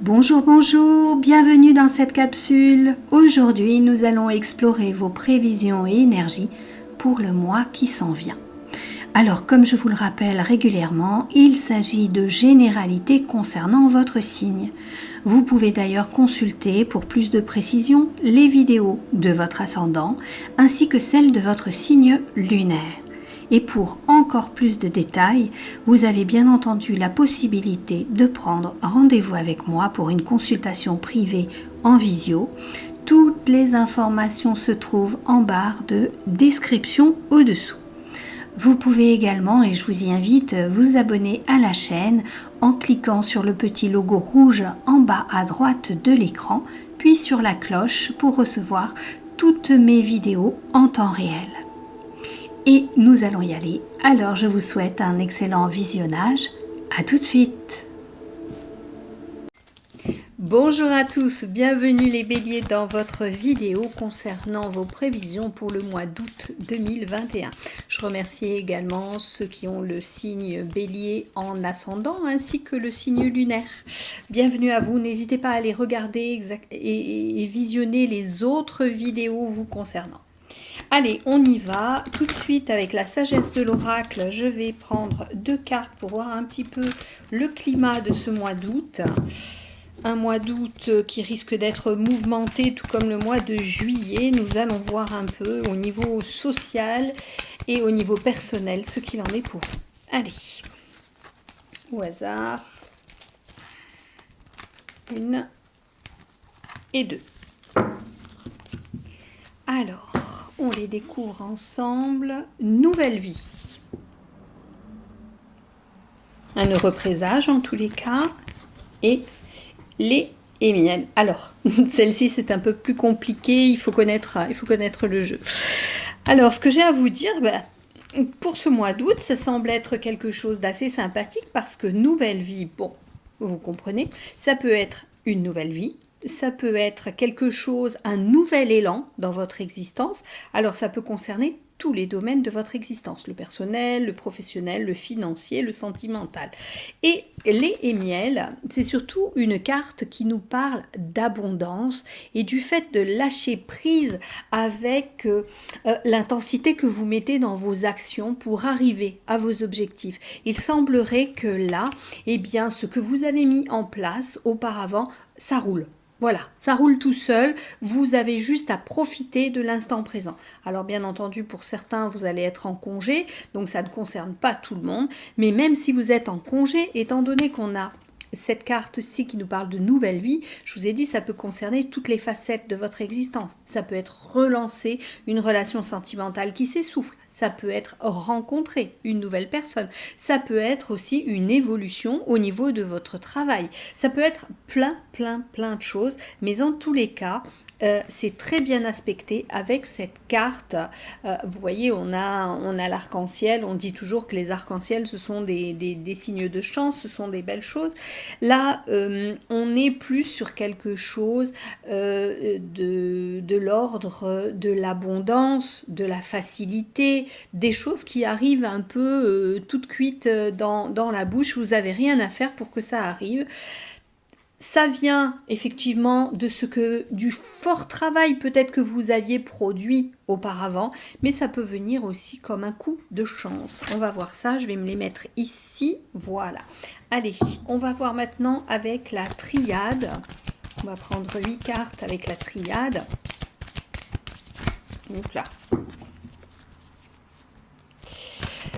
Bonjour, bonjour, bienvenue dans cette capsule. Aujourd'hui, nous allons explorer vos prévisions et énergies pour le mois qui s'en vient. Alors, comme je vous le rappelle régulièrement, il s'agit de généralités concernant votre signe. Vous pouvez d'ailleurs consulter pour plus de précision les vidéos de votre ascendant ainsi que celles de votre signe lunaire. Et pour encore plus de détails, vous avez bien entendu la possibilité de prendre rendez-vous avec moi pour une consultation privée en visio. Toutes les informations se trouvent en barre de description au-dessous. Vous pouvez également, et je vous y invite, vous abonner à la chaîne en cliquant sur le petit logo rouge en bas à droite de l'écran, puis sur la cloche pour recevoir toutes mes vidéos en temps réel. Et nous allons y aller. Alors je vous souhaite un excellent visionnage. À tout de suite. Bonjour à tous, bienvenue les béliers dans votre vidéo concernant vos prévisions pour le mois d'août 2021. Je remercie également ceux qui ont le signe bélier en ascendant ainsi que le signe lunaire. Bienvenue à vous, n'hésitez pas à aller regarder et visionner les autres vidéos vous concernant. Allez, on y va. Tout de suite avec la sagesse de l'oracle, je vais prendre 2 cartes pour voir un petit peu le climat de ce mois d'août. Un mois d'août qui risque d'être mouvementé, tout comme le mois de juillet. Nous allons voir un peu au niveau social et au niveau personnel ce qu'il en est pour vous. Allez, au hasard. 1 et 2. Alors, on les découvre ensemble. Nouvelle vie. Un heureux présage en tous les cas. Et lait et miel. Alors, celle-ci c'est un peu plus compliqué. Il faut connaître le jeu. Alors, ce que j'ai à vous dire, pour ce mois d'août, ça semble être quelque chose d'assez sympathique parce que nouvelle vie, bon, vous comprenez, ça peut être une nouvelle vie. Ça peut être quelque chose, un nouvel élan dans votre existence. Alors ça peut concerner tous les domaines de votre existence, le personnel, le professionnel, le financier, le sentimental. Et lait et miel, c'est surtout une carte qui nous parle d'abondance et du fait de lâcher prise avec l'intensité que vous mettez dans vos actions pour arriver à vos objectifs. Il semblerait que là, eh bien, ce que vous avez mis en place auparavant, ça roule. Voilà, ça roule tout seul, vous avez juste à profiter de l'instant présent. Alors bien entendu, pour certains, vous allez être en congé, donc ça ne concerne pas tout le monde, mais même si vous êtes en congé, étant donné qu'on a cette carte-ci qui nous parle de nouvelle vie, je vous ai dit, ça peut concerner toutes les facettes de votre existence. Ça peut être relancer une relation sentimentale qui s'essouffle. Ça peut être rencontrer une nouvelle personne. Ça peut être aussi une évolution au niveau de votre travail. Ça peut être plein de choses. Mais en tous les cas, c'est très bien aspecté avec cette carte. Vous voyez, on a l'arc-en-ciel. On dit toujours que les arcs-en-ciel, ce sont des signes de chance, ce sont des belles choses. Là, on est plus sur quelque chose de l'ordre de l'abondance, de la facilité, des choses qui arrivent un peu toutes cuites dans la bouche. Vous n'avez rien à faire pour que ça arrive. Ça vient effectivement du fort travail peut-être que vous aviez produit auparavant, mais ça peut venir aussi comme un coup de chance. On va voir ça, je vais me les mettre ici, voilà. Allez, on va voir maintenant avec la triade. On va prendre 8 cartes avec la triade. Donc là.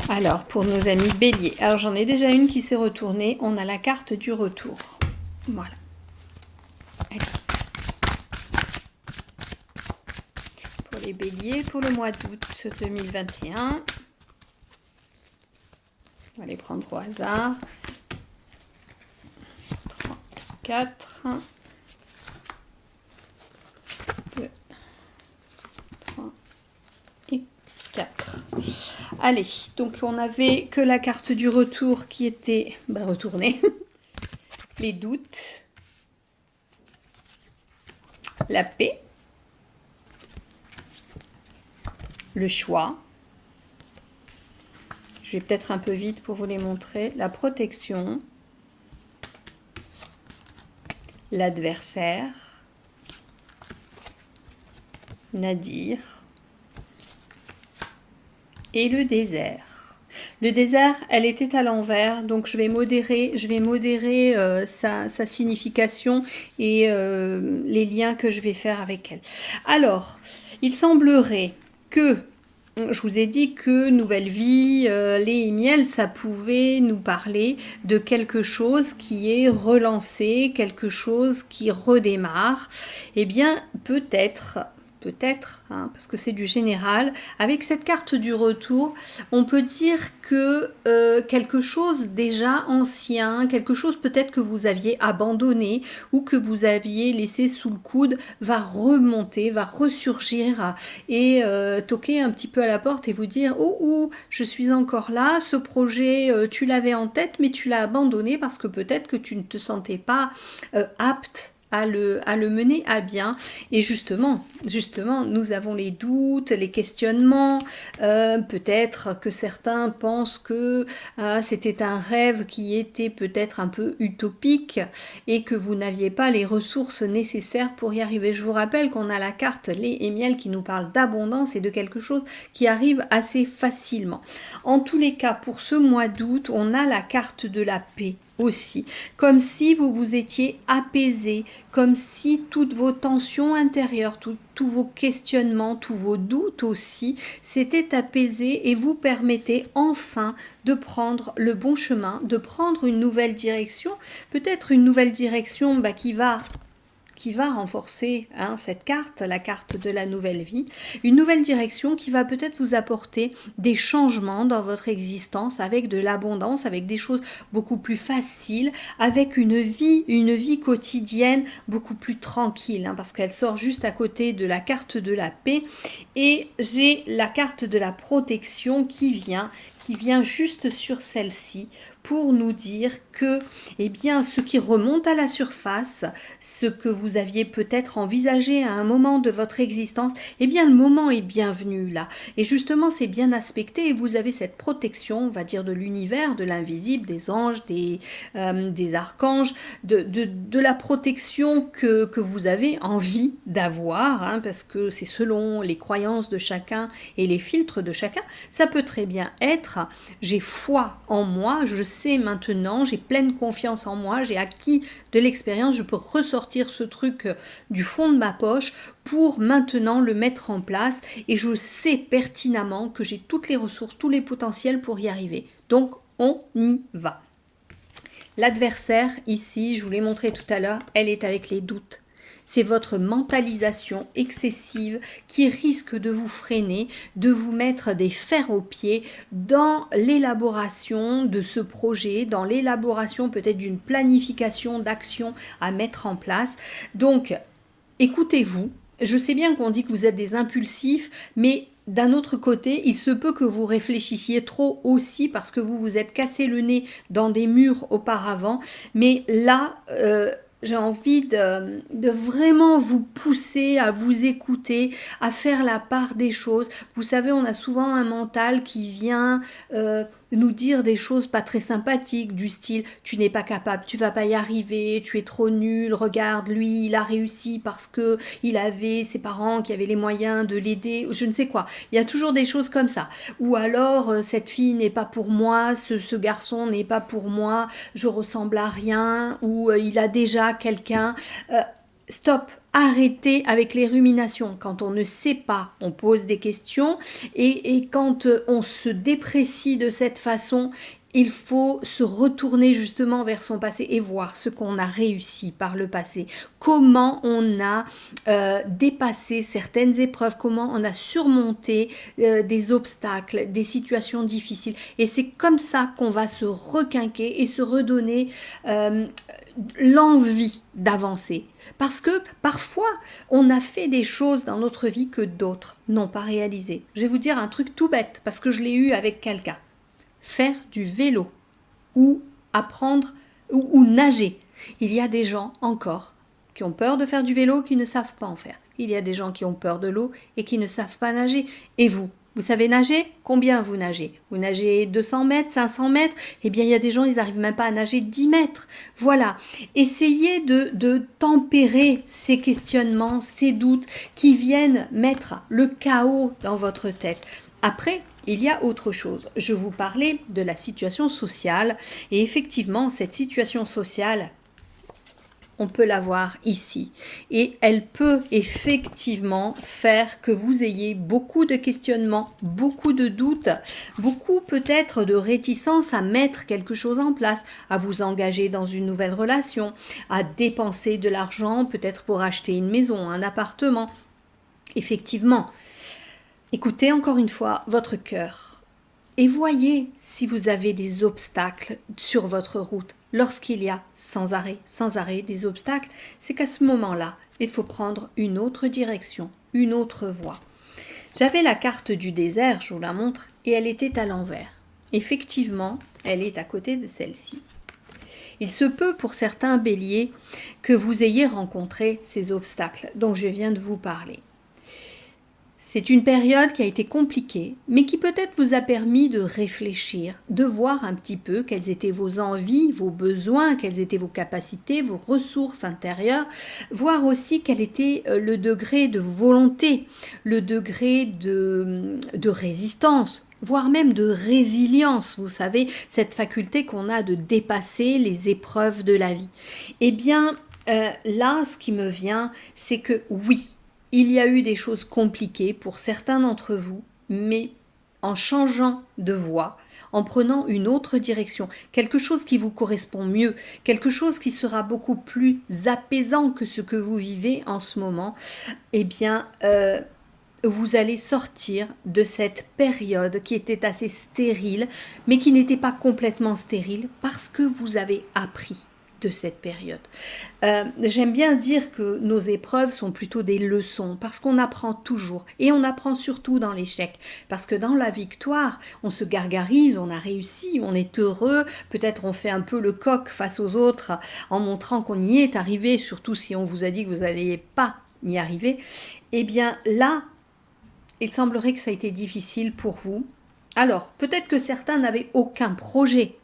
Alors, pour nos amis béliers. Alors, j'en ai déjà une qui s'est retournée. On a la carte du retour. Voilà. Allez. Pour les béliers, pour le mois d'août 2021. On va les prendre au hasard. 3, 4. 2, 3 et 4. Allez, donc on n'avait que la carte du retour qui était retournée. Les doutes. La paix. Le choix. Je vais peut-être un peu vite pour vous les montrer. La protection. l'adversaire, Nadir, et le désert. Le désert, elle était à l'envers, donc je vais modérer sa signification et les liens que je vais faire avec elle. Alors, il semblerait que, je vous ai dit que Nouvelle Vie, lait et miel, ça pouvait nous parler de quelque chose qui est relancé, quelque chose qui redémarre. Eh bien, peut-être, hein, parce que c'est du général, avec cette carte du retour, on peut dire que quelque chose déjà ancien, quelque chose peut-être que vous aviez abandonné ou que vous aviez laissé sous le coude, va remonter, va ressurgir et toquer un petit peu à la porte et vous dire « Oh, je suis encore là, ce projet, tu l'avais en tête, mais tu l'as abandonné parce que peut-être que tu ne te sentais pas apte à le mener à bien. » Et justement, nous avons les doutes, les questionnements. Peut-être que certains pensent que c'était un rêve qui était peut-être un peu utopique et que vous n'aviez pas les ressources nécessaires pour y arriver. Je vous rappelle qu'on a la carte lait et miel qui nous parle d'abondance et de quelque chose qui arrive assez facilement. En tous les cas, pour ce mois d'août, on a la carte de la paix aussi, comme si vous vous étiez apaisé, comme si toutes vos tensions intérieures, tous vos questionnements, tous vos doutes aussi s'étaient apaisés et vous permettez enfin de prendre le bon chemin, de prendre une nouvelle direction, peut-être une nouvelle direction qui va renforcer cette carte, la carte de la nouvelle vie, une nouvelle direction qui va peut-être vous apporter des changements dans votre existence avec de l'abondance, avec des choses beaucoup plus faciles, avec une vie quotidienne beaucoup plus tranquille, parce qu'elle sort juste à côté de la carte de la paix. Et j'ai la carte de la protection qui vient juste sur celle-ci pour nous dire que, eh bien, ce qui remonte à la surface, ce que vous aviez peut-être envisagé à un moment de votre existence, eh bien, le moment est bienvenu là. Et justement, c'est bien aspecté et vous avez cette protection, on va dire, de l'univers, de l'invisible, des anges, des archanges, de la protection que vous avez envie d'avoir, parce que c'est selon les croyances de chacun et les filtres de chacun. Ça peut très bien être, j'ai foi en moi, je sais maintenant, j'ai pleine confiance en moi, j'ai acquis de l'expérience, je peux ressortir ce truc du fond de ma poche pour maintenant le mettre en place et je sais pertinemment que j'ai toutes les ressources, tous les potentiels pour y arriver. Donc, on y va. L'adversaire, ici, je vous l'ai montré tout à l'heure, elle est avec les doutes. C'est votre mentalisation excessive qui risque de vous freiner, de vous mettre des fers aux pieds dans l'élaboration de ce projet, dans l'élaboration peut-être d'une planification d'action à mettre en place. Donc, écoutez-vous. Je sais bien qu'on dit que vous êtes des impulsifs, mais d'un autre côté, il se peut que vous réfléchissiez trop aussi parce que vous vous êtes cassé le nez dans des murs auparavant. Mais là, j'ai envie de vraiment vous pousser à vous écouter, à faire la part des choses. Vous savez, on a souvent un mental qui vient nous dire des choses pas très sympathiques, du style « tu n'es pas capable, tu vas pas y arriver, tu es trop nul, regarde, lui, il a réussi parce que il avait ses parents qui avaient les moyens de l'aider, je ne sais quoi ». Il y a toujours des choses comme ça. Ou alors, cette fille n'est pas pour moi, ce garçon n'est pas pour moi, je ressemble à rien, ou il a déjà quelqu'un. Stop, arrêtez avec les ruminations. Quand on ne sait pas, on pose des questions et quand on se déprécie de cette façon, il faut se retourner justement vers son passé et voir ce qu'on a réussi par le passé, comment on a dépassé certaines épreuves, comment on a surmonté des obstacles, des situations difficiles. Et c'est comme ça qu'on va se requinquer et se redonner l'envie d'avancer. Parce que parfois, on a fait des choses dans notre vie que d'autres n'ont pas réalisées. Je vais vous dire un truc tout bête, parce que je l'ai eu avec quelqu'un. Faire du vélo ou apprendre ou nager. Il y a des gens encore qui ont peur de faire du vélo, qui ne savent pas en faire. Il y a des gens qui ont peur de l'eau et qui ne savent pas nager. Et vous Vous savez nager? Combien vous nagez? Vous nagez 200 mètres, 500 mètres? Eh bien, il y a des gens, ils n'arrivent même pas à nager 10 mètres. Voilà. Essayez de tempérer ces questionnements, ces doutes qui viennent mettre le chaos dans votre tête. Après, il y a autre chose. Je vous parlais de la situation sociale et effectivement, cette situation sociale, on peut la voir ici. Et elle peut effectivement faire que vous ayez beaucoup de questionnements, beaucoup de doutes, beaucoup peut-être de réticence à mettre quelque chose en place, à vous engager dans une nouvelle relation, à dépenser de l'argent peut-être pour acheter une maison, un appartement. Effectivement, écoutez encore une fois votre cœur et voyez si vous avez des obstacles sur votre route. Lorsqu'il y a sans arrêt des obstacles, c'est qu'à ce moment-là, il faut prendre une autre direction, une autre voie. J'avais la carte du désert, je vous la montre, et elle était à l'envers. Effectivement, elle est à côté de celle-ci. Il se peut pour certains béliers que vous ayez rencontré ces obstacles dont je viens de vous parler. C'est une période qui a été compliquée, mais qui peut-être vous a permis de réfléchir, de voir un petit peu quelles étaient vos envies, vos besoins, quelles étaient vos capacités, vos ressources intérieures, voir aussi quel était le degré de volonté, le degré de résistance, voire même de résilience, vous savez, cette faculté qu'on a de dépasser les épreuves de la vie. Eh bien, là, ce qui me vient, c'est que oui, il y a eu des choses compliquées pour certains d'entre vous, mais en changeant de voie, en prenant une autre direction, quelque chose qui vous correspond mieux, quelque chose qui sera beaucoup plus apaisant que ce que vous vivez en ce moment, eh bien, vous allez sortir de cette période qui était assez stérile, mais qui n'était pas complètement stérile parce que vous avez appris de cette période. J'aime bien dire que nos épreuves sont plutôt des leçons parce qu'on apprend toujours et on apprend surtout dans l'échec parce que dans la victoire on se gargarise, on a réussi, on est heureux, peut-être on fait un peu le coq face aux autres en montrant qu'on y est arrivé, surtout si on vous a dit que vous n'alliez pas y arriver. Eh bien là, il semblerait que ça a été difficile pour vous. Alors peut-être que certains n'avaient aucun projet,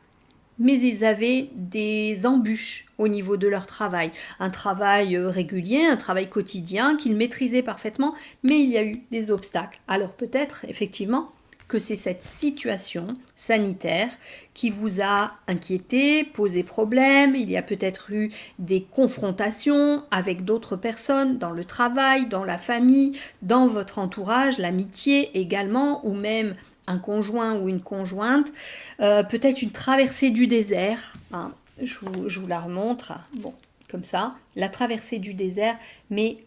mais ils avaient des embûches au niveau de leur travail. Un travail régulier, un travail quotidien qu'ils maîtrisaient parfaitement, mais il y a eu des obstacles. Alors peut-être, effectivement, que c'est cette situation sanitaire qui vous a inquiété, posé problème. Il y a peut-être eu des confrontations avec d'autres personnes dans le travail, dans la famille, dans votre entourage, l'amitié également, ou même un conjoint ou une conjointe, peut-être une traversée du désert, hein, je vous la remontre, bon, comme ça, la traversée du désert, mais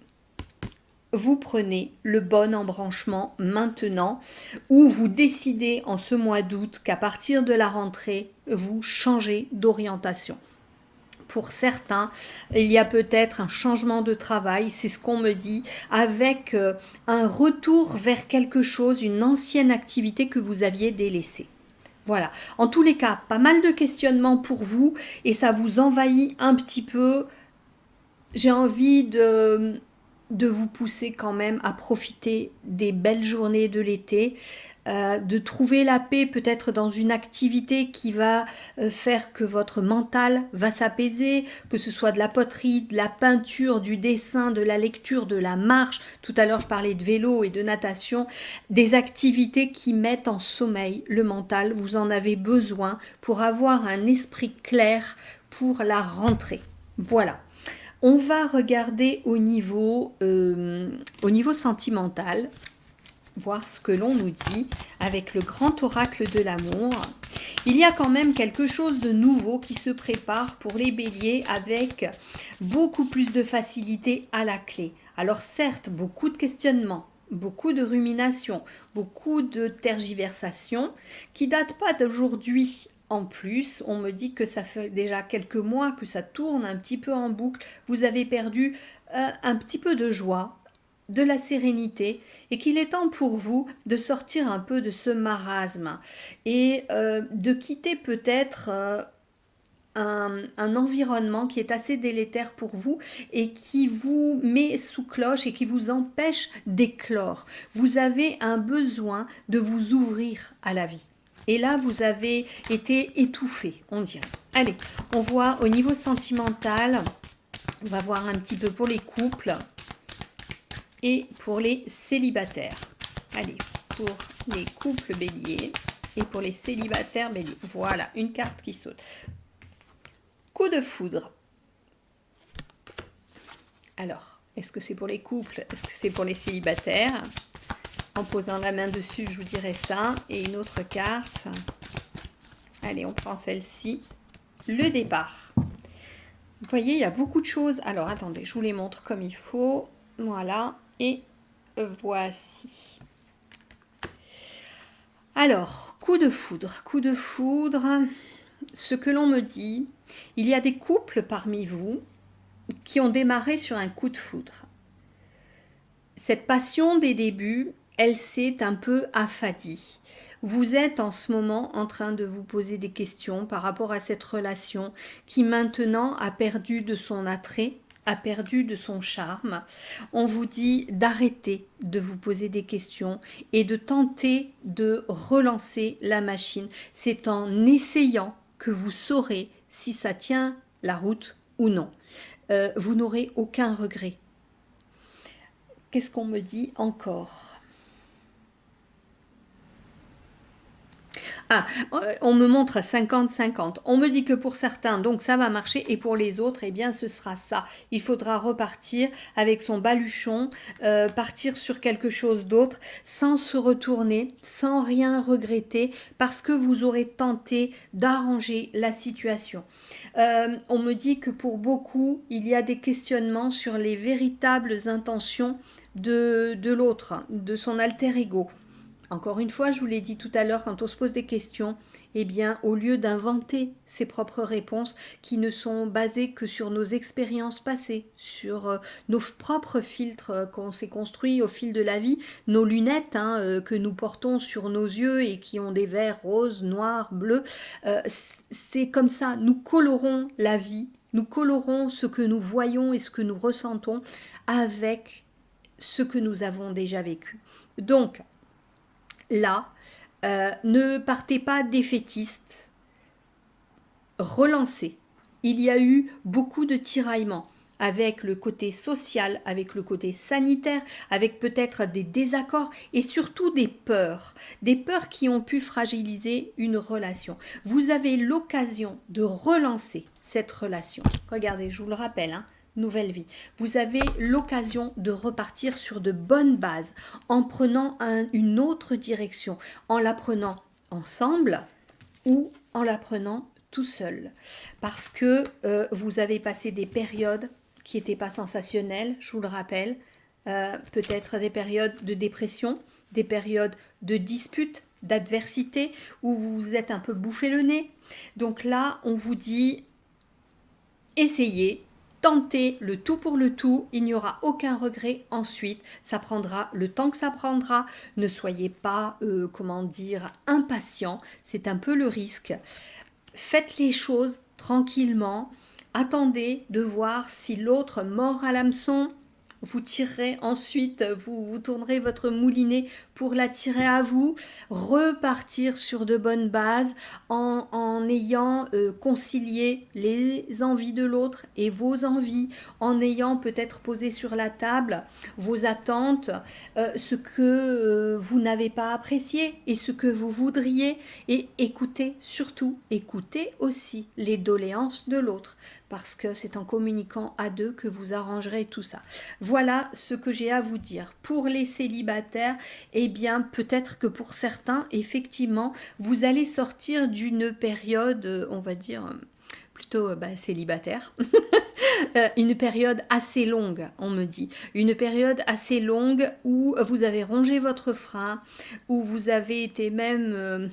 vous prenez le bon embranchement maintenant, ou vous décidez en ce mois d'août qu'à partir de la rentrée, vous changez d'orientation. Pour certains, il y a peut-être un changement de travail, c'est ce qu'on me dit, avec un retour vers quelque chose, une ancienne activité que vous aviez délaissée. Voilà. En tous les cas, pas mal de questionnements pour vous et ça vous envahit un petit peu. J'ai envie de vous pousser quand même à profiter des belles journées de l'été, de trouver la paix peut-être dans une activité qui va faire que votre mental va s'apaiser, que ce soit de la poterie, de la peinture, du dessin, de la lecture, de la marche. Tout à l'heure, je parlais de vélo et de natation, des activités qui mettent en sommeil le mental. Vous en avez besoin pour avoir un esprit clair pour la rentrée. Voilà. On va regarder au niveau sentimental, voir ce que l'on nous dit avec le grand oracle de l'amour. Il y a quand même quelque chose de nouveau qui se prépare pour les béliers avec beaucoup plus de facilité à la clé. Alors certes, beaucoup de questionnements, beaucoup de ruminations, beaucoup de tergiversations qui datent pas d'aujourd'hui. En plus, on me dit que ça fait déjà quelques mois que ça tourne un petit peu en boucle. Vous avez perdu un petit peu de joie, de la sérénité et qu'il est temps pour vous de sortir un peu de ce marasme et de quitter peut-être un environnement qui est assez délétère pour vous et qui vous met sous cloche et qui vous empêche d'éclore. Vous avez un besoin de vous ouvrir à la vie. Et là, vous avez été étouffé, on dirait. Allez, on voit au niveau sentimental, on va voir un petit peu pour les couples et pour les célibataires. Allez, pour les couples béliers et pour les célibataires béliers. Voilà, une carte qui saute. Coup de foudre. Alors, est-ce que c'est pour les couples? Est-ce que c'est pour les célibataires? En posant la main dessus, je vous dirai ça. Et une autre carte. Allez, on prend celle-ci. Le départ. Vous voyez, il y a beaucoup de choses. Alors, attendez, je vous les montre comme il faut. Voilà. Et voici. Alors, coup de foudre. Coup de foudre. Ce que l'on me dit, il y a des couples parmi vous qui ont démarré sur un coup de foudre. Cette passion des débuts, elle s'est un peu affadie. Vous êtes en ce moment en train de vous poser des questions par rapport à cette relation qui maintenant a perdu de son attrait, a perdu de son charme. On vous dit d'arrêter de vous poser des questions et de tenter de relancer la machine. C'est en essayant que vous saurez si ça tient la route ou non. Vous n'aurez aucun regret. Qu'est-ce qu'on me dit encore? Ah, on me montre 50-50. On me dit que pour certains, donc ça va marcher, et pour les autres, eh bien, ce sera ça. Il faudra repartir avec son baluchon, partir sur quelque chose d'autre, sans se retourner, sans rien regretter, parce que vous aurez tenté d'arranger la situation. On me dit que pour beaucoup, il y a des questionnements sur les véritables intentions de l'autre, de son alter ego. Encore une fois, je vous l'ai dit tout à l'heure, quand on se pose des questions, eh bien, au lieu d'inventer ses propres réponses qui ne sont basées que sur nos expériences passées, sur nos propres filtres qu'on s'est construits au fil de la vie, nos lunettes que nous portons sur nos yeux et qui ont des verres roses, noirs, bleus, c'est comme ça, nous colorons la vie, nous colorons ce que nous voyons et ce que nous ressentons avec ce que nous avons déjà vécu. Donc, là, ne partez pas défaitiste, relancez. Il y a eu beaucoup de tiraillements avec le côté social, avec le côté sanitaire, avec peut-être des désaccords et surtout des peurs qui ont pu fragiliser une relation. Vous avez l'occasion de relancer cette relation. Regardez, je vous le rappelle, nouvelle vie. Vous avez l'occasion de repartir sur de bonnes bases en prenant une autre direction, en la prenant ensemble ou en la prenant tout seul. Parce que vous avez passé des périodes qui n'étaient pas sensationnelles, je vous le rappelle, peut-être des périodes de dépression, des périodes de disputes, d'adversité, où vous vous êtes un peu bouffé le nez. Donc là, on vous dit, essayez, tentez le tout pour le tout, il n'y aura aucun regret ensuite, ça prendra le temps que ça prendra, ne soyez pas, impatient, c'est un peu le risque. Faites les choses tranquillement, attendez de voir si l'autre mord à l'hameçon, vous tirerez ensuite, vous tournerez votre moulinet pour l'attirer à vous, repartir sur de bonnes bases en ayant concilié les envies de l'autre et vos envies, en ayant peut-être posé sur la table vos attentes, ce que vous n'avez pas apprécié et ce que vous voudriez, et écoutez, surtout écoutez aussi les doléances de l'autre, parce que c'est en communiquant à deux que vous arrangerez tout ça. Voilà ce que j'ai à vous dire. Pour les célibataires, eh bien, peut-être que pour certains, effectivement, vous allez sortir d'une période, on va dire, plutôt célibataire. Une période assez longue, on me dit. Une période assez longue où vous avez rongé votre frein, où vous avez été même...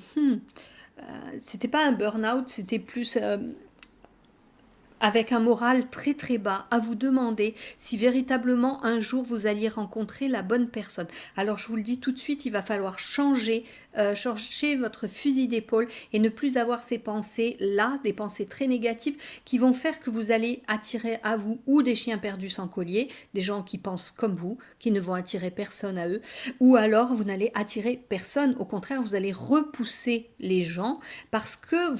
c'était pas un burn-out, c'était plus... avec un moral très très bas, à vous demander si véritablement un jour vous alliez rencontrer la bonne personne. Alors je vous le dis tout de suite, il va falloir changer votre fusil d'épaule et ne plus avoir ces pensées-là, des pensées très négatives qui vont faire que vous allez attirer à vous ou des chiens perdus sans collier, des gens qui pensent comme vous, qui ne vont attirer personne à eux, ou alors vous n'allez attirer personne, au contraire vous allez repousser les gens parce que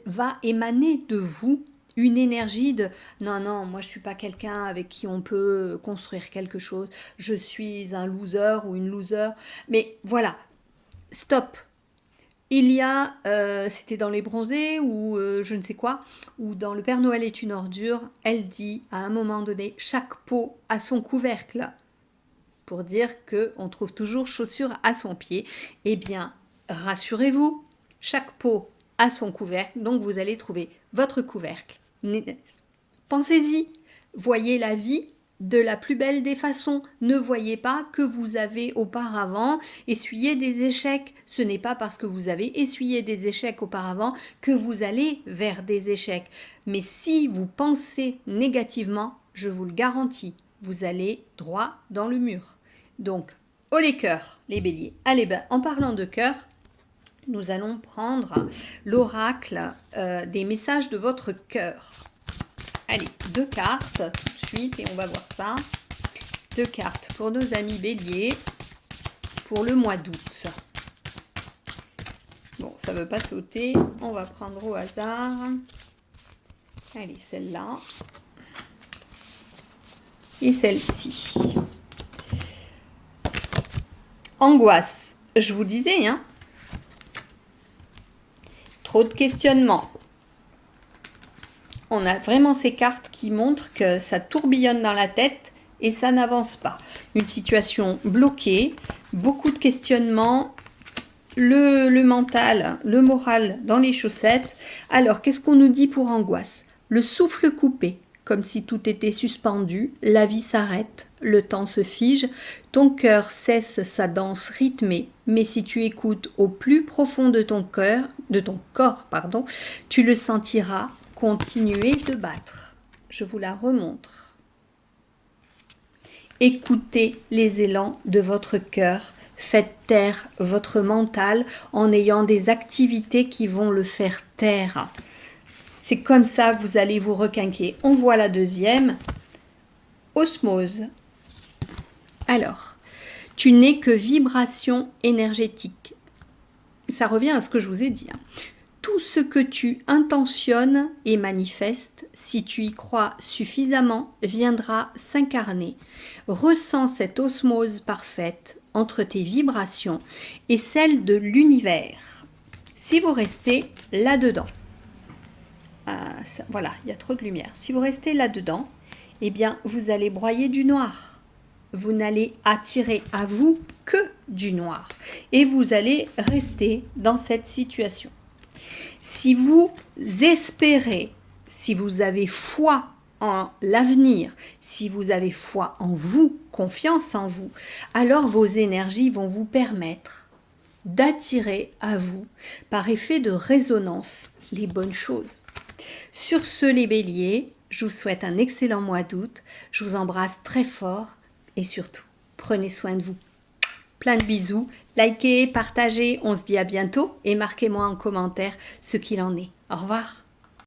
va émaner de vous une énergie de non, non, moi je suis pas quelqu'un avec qui on peut construire quelque chose, je suis un loser ou une loser. Mais voilà, stop. Il y a, c'était dans Les Bronzés ou je ne sais quoi, ou dans Le Père Noël est une ordure, elle dit à un moment donné, chaque pot a son couvercle, pour dire qu'on trouve toujours chaussure à son pied. Eh bien, rassurez-vous, chaque pot a son couvercle, donc vous allez trouver votre couvercle. Pensez-y, voyez la vie de la plus belle des façons. Ne voyez pas que vous avez auparavant essuyé des échecs. Ce n'est pas parce que vous avez essuyé des échecs auparavant que vous allez vers des échecs. Mais si vous pensez négativement, je vous le garantis, vous allez droit dans le mur. Donc, oh les cœurs, les béliers. Allez ben, en parlant de cœur, nous allons prendre l'oracle des messages de votre cœur. Allez, 2 cartes tout de suite et on va voir ça. 2 cartes pour nos amis béliers pour le mois d'août. Bon, ça ne veut pas sauter. On va prendre au hasard. Allez, celle-là. Et celle-ci. Angoisse. Je vous disais, hein. Trop de questionnements. On a vraiment ces cartes qui montrent que ça tourbillonne dans la tête et ça n'avance pas. Une situation bloquée, beaucoup de questionnements, le mental, le moral dans les chaussettes. Alors, qu'est-ce qu'on nous dit pour angoisse? Le souffle coupé, comme si tout était suspendu, la vie s'arrête, le temps se fige, ton cœur cesse sa danse rythmée, mais si tu écoutes au plus profond de ton corps, tu le sentiras continuer de battre. Je vous la remontre. Écoutez les élans de votre cœur, faites taire votre mental en ayant des activités qui vont le faire taire. C'est comme ça que vous allez vous requinquer. On voit la deuxième. Osmose. Alors, tu n'es que vibration énergétique. Ça revient à ce que je vous ai dit. Tout ce que tu intentionnes et manifestes, si tu y crois suffisamment, viendra s'incarner. Ressens cette osmose parfaite entre tes vibrations et celles de l'univers. Si vous restez là-dedans, voilà, il y a trop de lumière. Si vous restez là-dedans, eh bien, vous allez broyer du noir. Vous n'allez attirer à vous que du noir. Et vous allez rester dans cette situation. Si vous espérez, si vous avez foi en l'avenir, si vous avez foi en vous, confiance en vous, alors vos énergies vont vous permettre d'attirer à vous, par effet de résonance, les bonnes choses. Sur ce, les béliers, je vous souhaite un excellent mois d'août. Je vous embrasse très fort et surtout, prenez soin de vous. Plein de bisous. Likez, partagez. On se dit à bientôt et marquez-moi en commentaire ce qu'il en est. Au revoir.